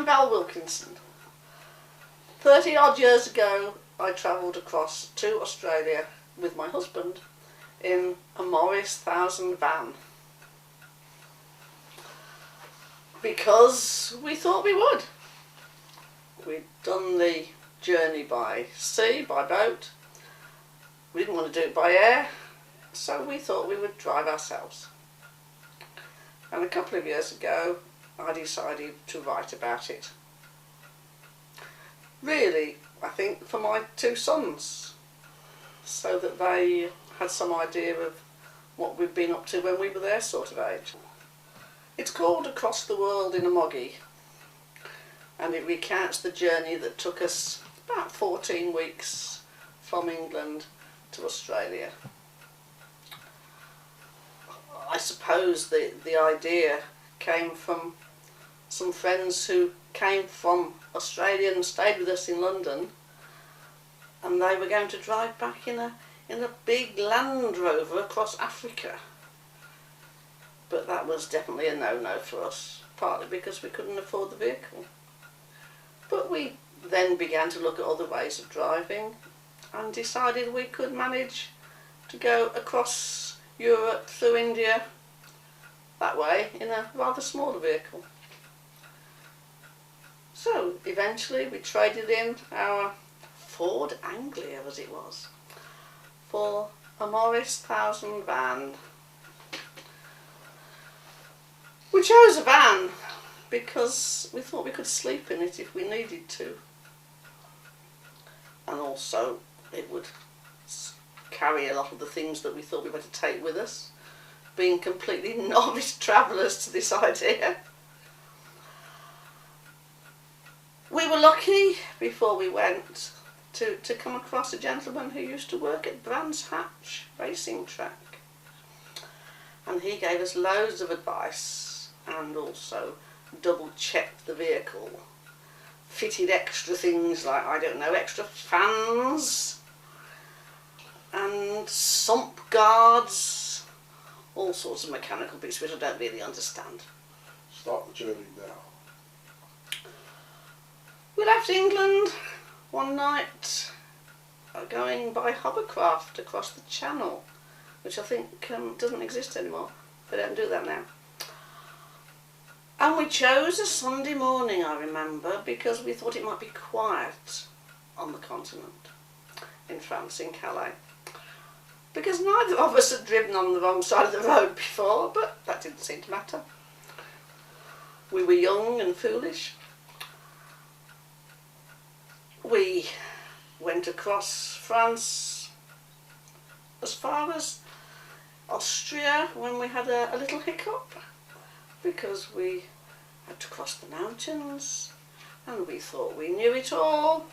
Wilkinson. 30 odd years ago I travelled across to Australia with my husband in a Morris 1000 van because we thought we would. We'd done the journey by sea, by boat. We didn't want to do it by air, so we thought we would drive ourselves. And a couple of years ago I decided to write about it. Really, I think for my two sons, so that they had some idea of what we'd been up to when we were their sort of age. It's called Across the World in a Moggy, and it recounts the journey that took us about 14 weeks from England to Australia. I suppose the idea came from some friends who came from Australia and stayed with us in London, and they were going to drive back in a big Land Rover across Africa. But that was definitely a no-no for us, partly because we couldn't afford the vehicle. But we then began to look at other ways of driving and decided we could manage to go across Europe through India that way in a rather smaller vehicle. So eventually we traded in our Ford Anglia, as it was, for a Morris 1000 van. We chose a van because we thought we could sleep in it if we needed to, and also it would carry a lot of the things that we thought we were to take with us, being completely novice travellers to this idea. We were lucky before we went to come across a gentleman who used to work at Brands Hatch racing track, and he gave us loads of advice and also double checked the vehicle, fitted extra things like, I don't know, extra fans and sump guards, all sorts of mechanical bits which I don't really understand. Start the journey now. We left England one night going by hovercraft across the Channel, which I think doesn't exist anymore. They don't do that now. And we chose a Sunday morning, I remember, because we thought it might be quiet on the continent, in France, in Calais. Because neither of us had driven on the wrong side of the road before, but that didn't seem to matter. We were young and foolish. We went across France as far as Austria when we had a little hiccup, because we had to cross the mountains and we thought we knew it all,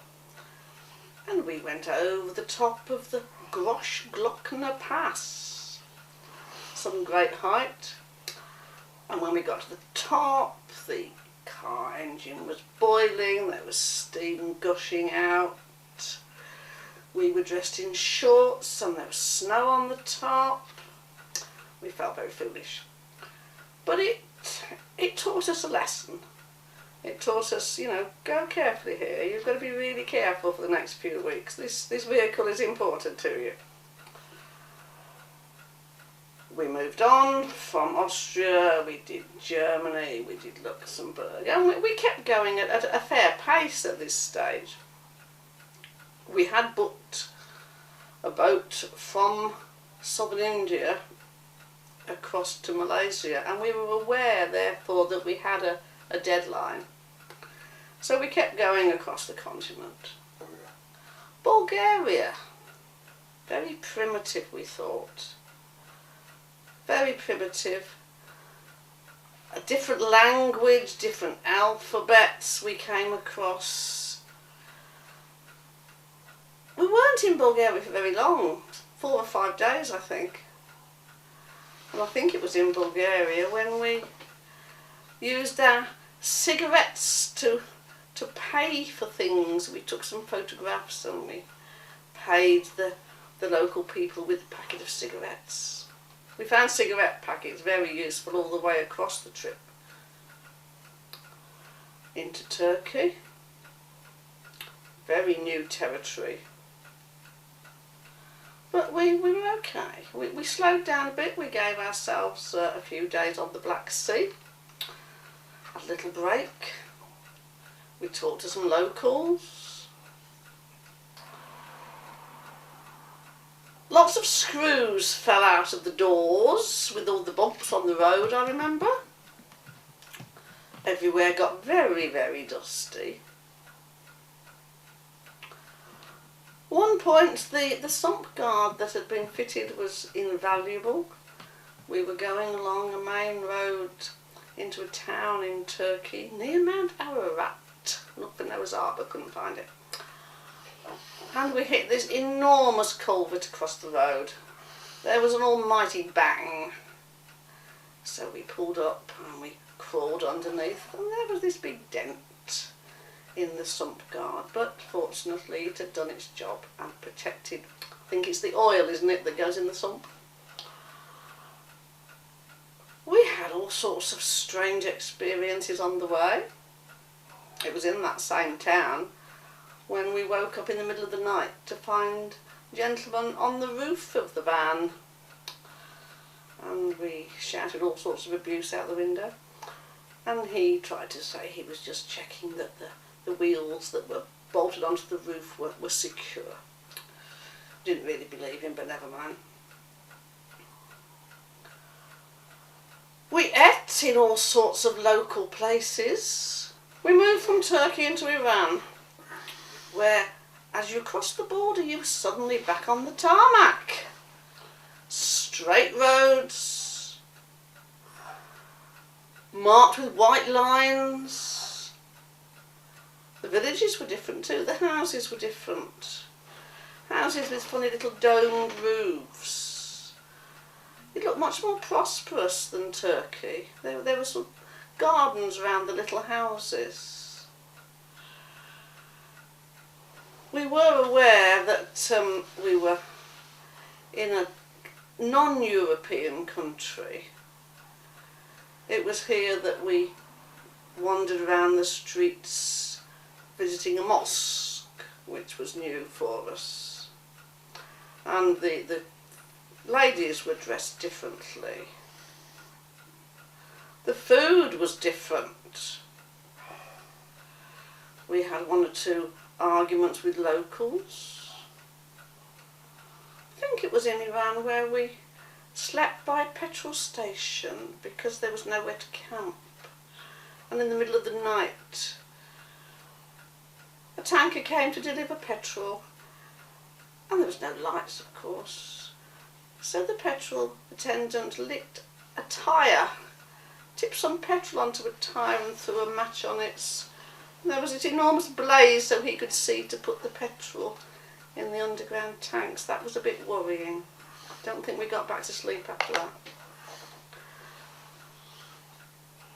and we went over the top of the Großglockner Pass, some great height, and when we got to the top the car engine was boiling, there was steam gushing out, we were dressed in shorts and there was snow on the top. We felt very foolish. But it taught us a lesson. It taught us, you know, go carefully here. You've got to be really careful for the next few weeks. This vehicle is important to you. We moved on from Austria, we did Germany, we did Luxembourg, and we kept going at a fair pace at this stage. We had booked a boat from southern India across to Malaysia, and we were aware therefore that we had a deadline. So we kept going across the continent. Bulgaria, very primitive we thought. Very primitive, a different language, different alphabets we came across. We weren't in Bulgaria for very long, 4 or 5 days I think. And I think it was in Bulgaria when we used our cigarettes to pay for things. We took some photographs and we paid the local people with a packet of cigarettes. We found cigarette packets very useful all the way across the trip. into Turkey. Very new territory. But we were okay. We slowed down a bit. We gave ourselves a few days on the Black Sea. A little break. We talked to some locals. Lots of screws fell out of the doors with all the bumps on the road, I remember. Everywhere got very, very dusty. One point, the sump guard that had been fitted was invaluable. We were going along a main road into a town in Turkey near Mount Ararat. Looked for Noah's Ark but couldn't find it. And we hit this enormous culvert across the road. There was an almighty bang. So we pulled up and we crawled underneath, and there was this big dent in the sump guard, but fortunately it had done its job and protected. I think it's the oil, isn't it, that goes in the sump? We had all sorts of strange experiences on the way. It was in that same town when we woke up in the middle of the night to find a gentleman on the roof of the van, and we shouted all sorts of abuse out the window, and he tried to say he was just checking that the wheels that were bolted onto the roof were secure. Didn't really believe him, but never mind. We ate in all sorts of local places. We moved from Turkey into Iran, where as you crossed the border you were suddenly back on the tarmac. Straight roads, marked with white lines. The villages were different too, the houses were different. Houses with funny little domed roofs. It looked much more prosperous than Turkey. There were some gardens around the little houses. We were aware that we were in a non-European country. It was here that we wandered around the streets visiting a mosque, which was new for us. And the ladies were dressed differently. The food was different. We had one or two arguments with locals. I think it was in Iran where we slept by a petrol station because there was nowhere to camp. And in the middle of the night, a tanker came to deliver petrol, and there was no lights, of course. So the petrol attendant lit a tyre, tipped some petrol onto a tyre and threw a match on it. And there was this enormous blaze so he could see to put the petrol in the underground tanks. That was a bit worrying. Don't think we got back to sleep after that.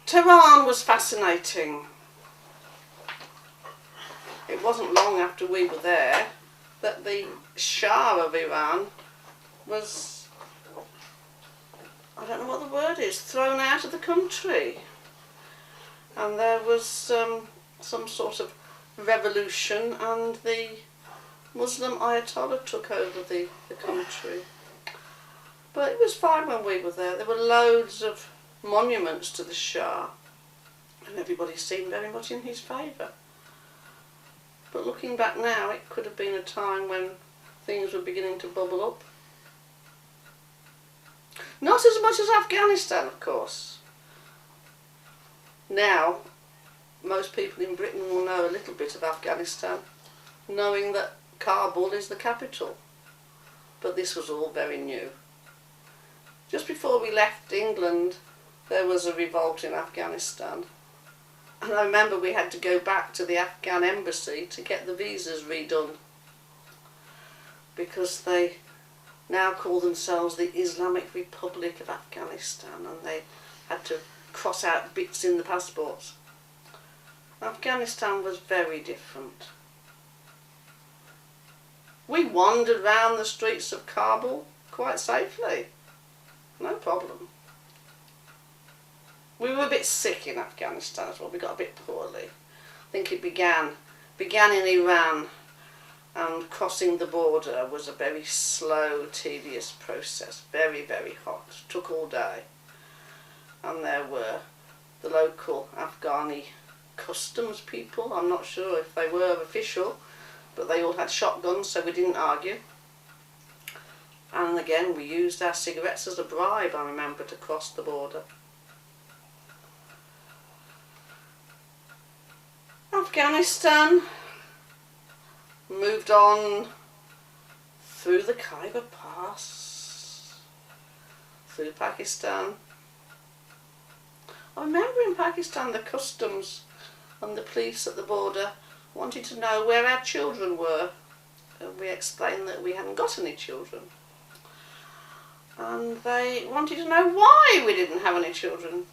Tehran was fascinating. It wasn't long after we were there that the Shah of Iran was, I don't know what the word is, thrown out of the country. And there was some sort of revolution, and the Muslim Ayatollah took over the country. But it was fine when we were there. There were loads of monuments to the Shah, and everybody seemed very much in his favour. But looking back now, it could have been a time when things were beginning to bubble up. Not as much as Afghanistan, of course. Now, most people in Britain will know a little bit of Afghanistan, knowing that Kabul is the capital. But this was all very new. Just before we left England, there was a revolt in Afghanistan. And I remember we had to go back to the Afghan embassy to get the visas redone, because they now call themselves the Islamic Republic of Afghanistan, and they had to cross out bits in the passports. Afghanistan was very different. We wandered round the streets of Kabul quite safely, no problem. We were a bit sick in Afghanistan as well, we got a bit poorly. I think it began in Iran, and crossing the border was a very slow, tedious process, very, very hot, took all day. And there were the local Afghani customs people. I'm not sure if they were official, but they all had shotguns, so we didn't argue. And again, we used our cigarettes as a bribe, I remember, to cross the border. Afghanistan, moved on through the Khyber Pass, through Pakistan. I remember in Pakistan the customs and the police at the border wanted to know where our children were, and we explained that we hadn't got any children. And they wanted to know why we didn't have any children,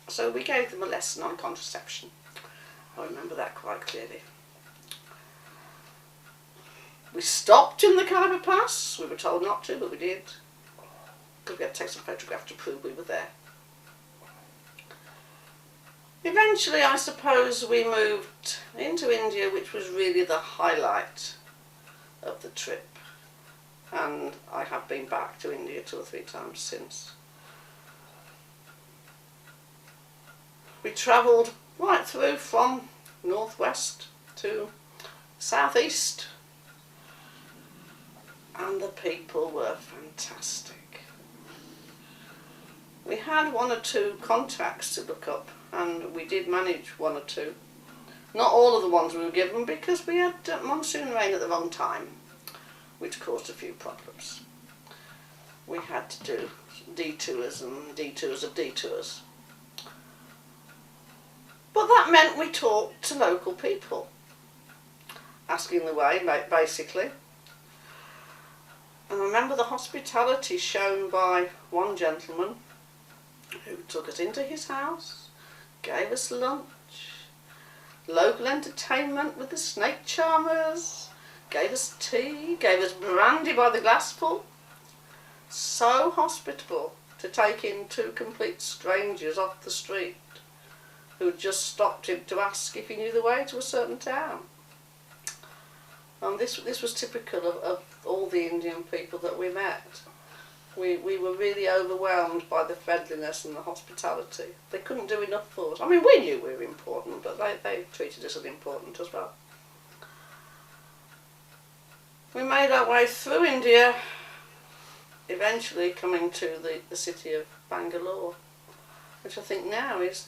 so we gave them a lesson on contraception. I remember that quite clearly. We stopped in the Khyber Pass. We were told not to, but we did, because we had to take some photographs to prove we were there. Eventually, I suppose, we moved into India, which was really the highlight of the trip. And I have been back to India 2 or 3 times since. We travelled right through from northwest to southeast, and the people were fantastic. We had 1 or 2 contacts to look up, and we did manage 1 or 2. Not all of the ones we were given, because we had monsoon rain at the wrong time, which caused a few problems. We had to do detours and detours of detours. But that meant we talked to local people, asking the way, basically. And I remember the hospitality shown by one gentleman who took us into his house, gave us lunch, local entertainment with the snake charmers, gave us tea, gave us brandy by the glassful. So hospitable to take in 2 complete strangers off the street who had just stopped him to ask if he knew the way to a certain town. And this was typical of all the Indian people that we met. We were really overwhelmed by the friendliness and the hospitality. They couldn't do enough for us. I mean, we knew we were important, but they treated us as important as well. We made our way through India, eventually coming to the city of Bangalore, which I think now is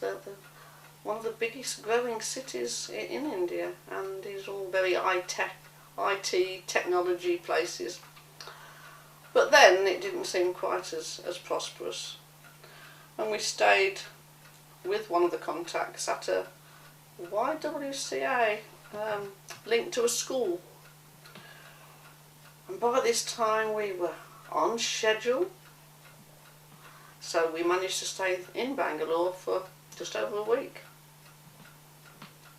one of the biggest growing cities in India, and is all very IT technology places. But then it didn't seem quite as prosperous, and we stayed with one of the contacts at a YWCA linked to a school. And by this time we were on schedule, so we managed to stay in Bangalore for just over a week.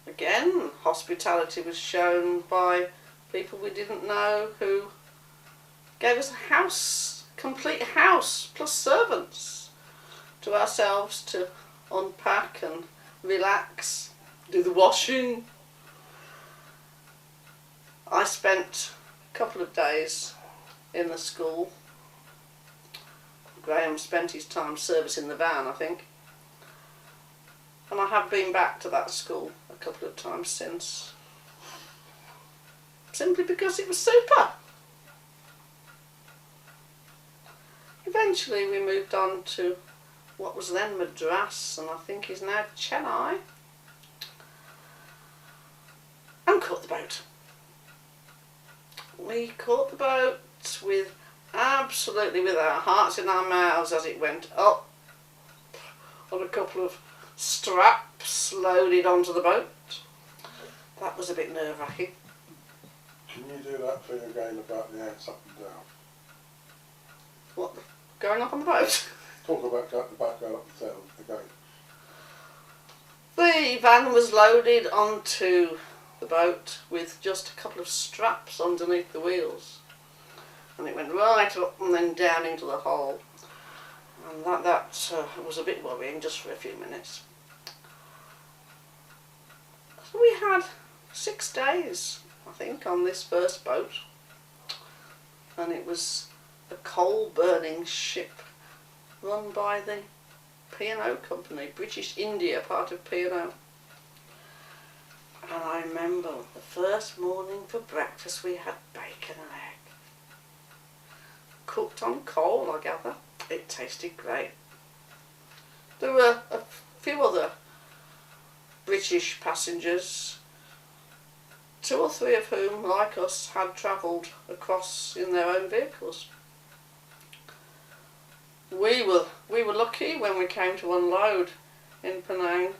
Again, hospitality was shown by people we didn't know, who gave us a house, complete house, plus servants to ourselves to unpack and relax, do the washing. I spent a couple of days in the school. Graham spent his time servicing the van, I think. And I have been back to that school a couple of times since, simply because it was super. Eventually we moved on to what was then Madras, and I think is now Chennai, and caught the boat. We caught the boat with our hearts in our mouths as it went up on a couple of straps loaded onto the boat. That was a bit nerve-wracking. Can you do that thing again about the ants up and down? What, going up on the boat? Talk about going up and down again. The van was loaded onto the boat with just a couple of straps underneath the wheels, and it went right up and then down into the hole, and that was a bit worrying just for a few minutes. So we had 6 days, I think, on this first boat, and it was a coal-burning ship run by the P&O company, British India, part of P&O. And I remember the first morning for breakfast we had bacon and egg. Cooked on coal, I gather. It tasted great. There were a few other British passengers, 2 or 3 of whom, like us, had travelled across in their own vehicles. We were lucky when we came to unload in Penang.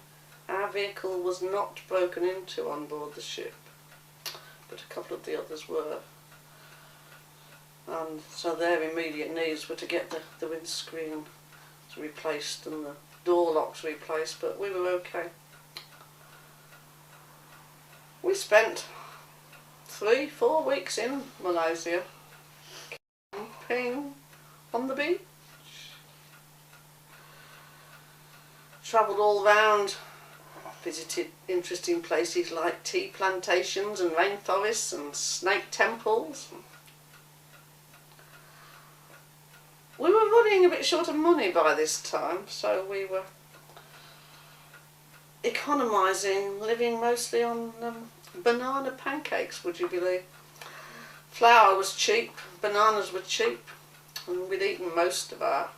Our vehicle was not broken into on board the ship, but a couple of the others were. And so their immediate needs were to get the windscreen replaced and the door locks replaced, but we were okay. We spent 3-4 weeks in Malaysia, camping on the beach. Travelled all round, visited interesting places like tea plantations and rainforests and snake temples. We were running a bit short of money by this time, so we were economising, living mostly on banana pancakes, would you believe? Flour was cheap, bananas were cheap, and we'd eaten most of our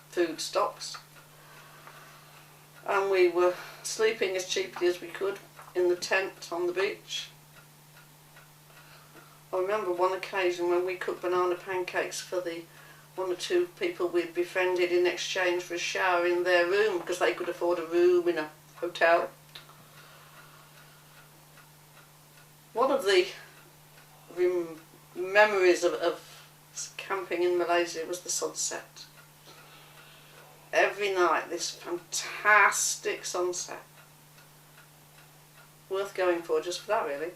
food stocks. And we were sleeping as cheaply as we could in the tent on the beach. I remember one occasion when we cooked banana pancakes for the 1 or 2 people we'd befriended in exchange for a shower in their room, because they could afford a room in a hotel. One of the memories of camping in Malaysia was the sunset. Every night, this fantastic sunset. Worth going for just for that, really.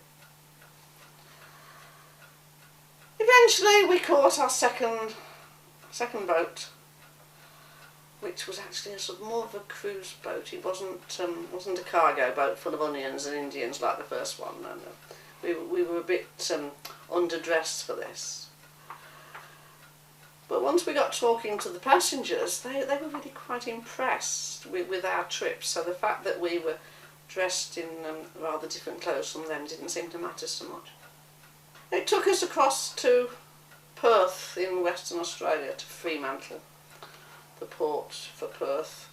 Eventually we caught our second boat, which was actually more of a cruise boat. It wasn't a cargo boat full of onions and Indians like the first one. No. We were a bit underdressed for this. But once we got talking to the passengers, they were really quite impressed with our trip. So the fact that we were dressed in rather different clothes from them didn't seem to matter so much. It took us across to Perth in Western Australia, to Fremantle, the port for Perth.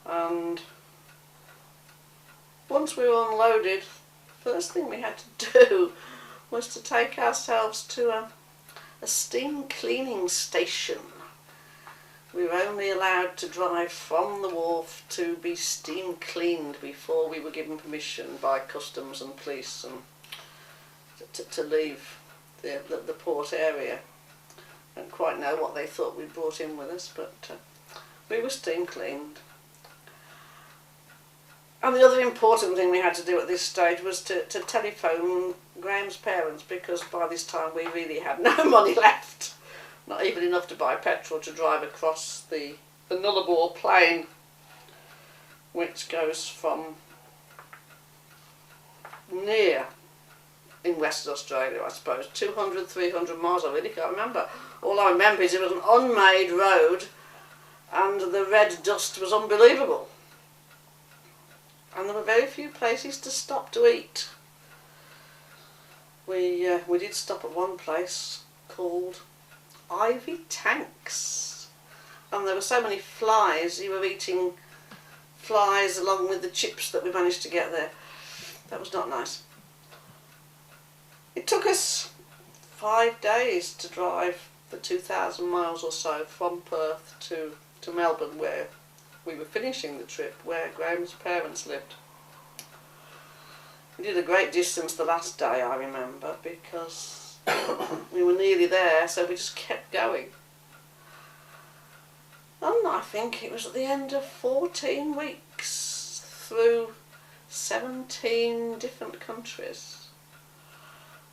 And once we were unloaded, first thing we had to do was to take ourselves to a steam cleaning station. We were only allowed to drive from the wharf to be steam cleaned before we were given permission by customs and police and to leave the port area. I don't quite know what they thought we brought in with us, but we were steam cleaned. And the other important thing we had to do at this stage was to telephone Graham's parents, because by this time we really had no money left. Not even enough to buy petrol to drive across the Nullarbor plain, which goes from near in Western Australia, I suppose, 200, 300 miles, I really can't remember. All I remember is it was an unmade road and the red dust was unbelievable. And there were very few places to stop to eat. We did stop at one place called Ivy Tanks, and there were so many flies, you were eating flies along with the chips that we managed to get there. That was not nice. It took us 5 days to drive the 2,000 miles or so from Perth to Melbourne, where we were finishing the trip, where Graham's parents lived. We did a great distance the last day, I remember, because we were nearly there, so we just kept going. And I think it was at the end of 14 weeks through 17 different countries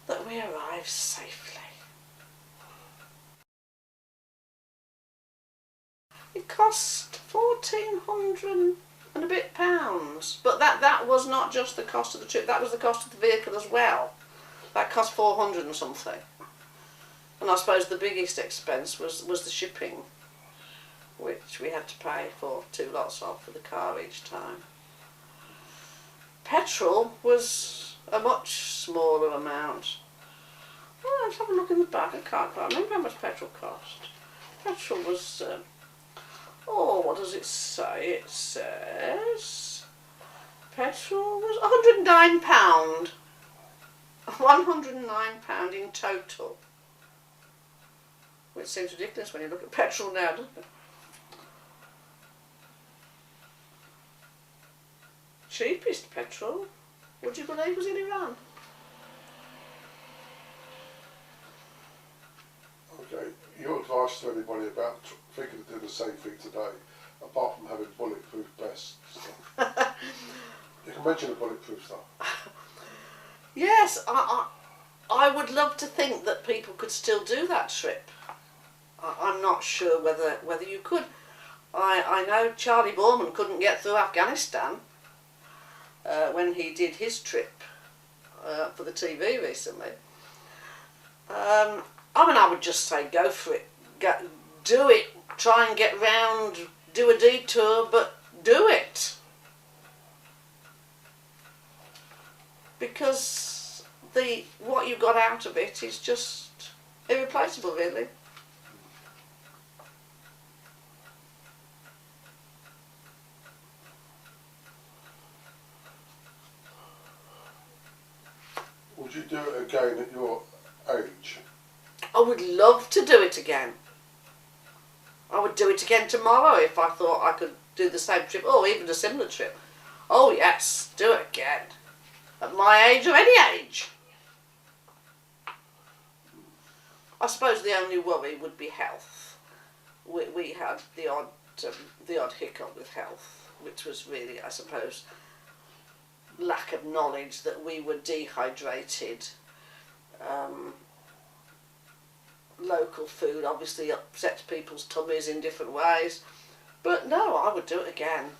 that we arrived safely. It cost $1,400 and a bit pounds. But that was not just the cost of the trip, that was the cost of the vehicle as well. That cost 400 and something. And I suppose the biggest expense was the shipping, which we had to pay for 2 lots of for the car each time. Petrol was a much smaller amount. Oh, let's have a look in the back. I can't quite remember how much petrol cost. Petrol was, what does it say? It says petrol was £109. £109 in total. Which seems ridiculous when you look at petrol now, doesn't it? Cheapest petrol, would you believe, was in Iran. Okay, your advice to anybody about thinking of doing the same thing today, apart from having bulletproof vests? You can mention the bulletproof stuff. Yes, I would love to think that people could still do that trip. I'm not sure whether you could. I know Charlie Borman couldn't get through Afghanistan when he did his trip for the TV recently. I would just say go for it. Do it. Try and get round, do a detour, but do it. Because what you got out of it is just irreplaceable, really. Would you do it again at your age? I would love to do it again. I would do it again tomorrow if I thought I could do the same trip, or even a similar trip. Oh yes, do it again. At my age or any age. I suppose the only worry would be health. We had the odd hiccup with health, which was really, I suppose, lack of knowledge that we were dehydrated. Local food obviously upsets people's tummies in different ways, but no, I would do it again.